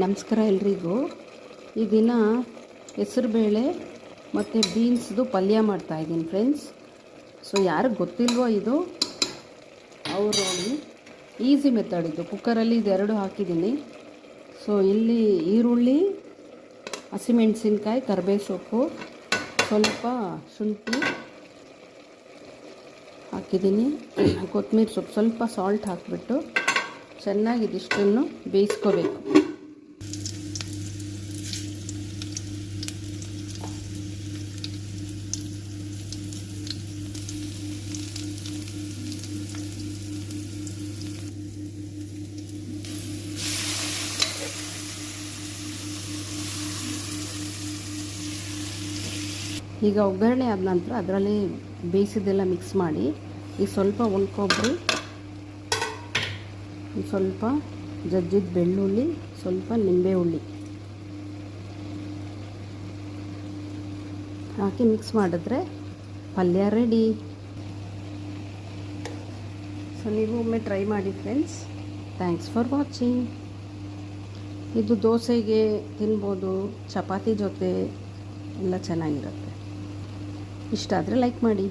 ನಮಸ್ಕಾರ ಎಲ್ರಿಗೂ. ಈ ದಿನ ಹೆಸರುಬೇಳೆ ಮತ್ತು ಬೀನ್ಸ್ದು ಪಲ್ಯ ಮಾಡ್ತಾಯಿದ್ದೀನಿ ಫ್ರೆಂಡ್ಸ್. ಸೊ ಯಾರಿಗೆ ಗೊತ್ತಿಲ್ವೋ ಇದು ಅವರು ನೋಡಿ, ಈಸಿ ಮೆಥಡ್ ಇದು. ಕುಕ್ಕರಲ್ಲಿ ಇದೆರಡು ಹಾಕಿದ್ದೀನಿ. ಸೊ ಇಲ್ಲಿ ಈರುಳ್ಳಿ, ಹಸಿಮೆಣಸಿನ್ಕಾಯಿ, ಕರಿಬೇವು ಸೊಪ್ಪು, ಸ್ವಲ್ಪ ಶುಂಠಿ ಹಾಕಿದ್ದೀನಿ, ಕೊತ್ತಂಬರಿ ಸೊಪ್ಪು, ಸ್ವಲ್ಪ ಸಾಲ್ಟ್ ಹಾಕಿಬಿಟ್ಟು ಚೆನ್ನಾಗಿ ಇದಿಷ್ಟನ್ನು ಬೇಯಿಸ್ಕೋಬೇಕು. ಈಗ ಒಗ್ಗರಣೆ ಆದ ನಂತರ ಅದರಲ್ಲಿ ಬೇಯಿಸಿದ್ದೆಲ್ಲ ಮಿಕ್ಸ್ ಮಾಡಿ, ಈಗ ಸ್ವಲ್ಪ ಒಣಕೊಬ್ಬರಿ, ಸ್ವಲ್ಪ ಜಜ್ಜಿದ ಬೆಳ್ಳುಳ್ಳಿ, ಸ್ವಲ್ಪ ನಿಂಬೆ ಹುಳಿ ಹಾಕಿ ಮಿಕ್ಸ್ ಮಾಡಿದ್ರೆ ಪಲ್ಯ ರೆಡಿ. ಸೊ ನೀವು ಒಮ್ಮೆ ಟ್ರೈ ಮಾಡಿ ಫ್ರೆಂಡ್ಸ್. Thanks for watching. ಇದು ದೋಸೆಗೆ ತಿನ್ಬೋದು, ಚಪಾತಿ ಜೊತೆ ಎಲ್ಲ ಚೆನ್ನಾಗಿರುತ್ತೆ. ಇಷ್ಟ ಆದರೆ ಲೈಕ್ ಮಾಡಿ.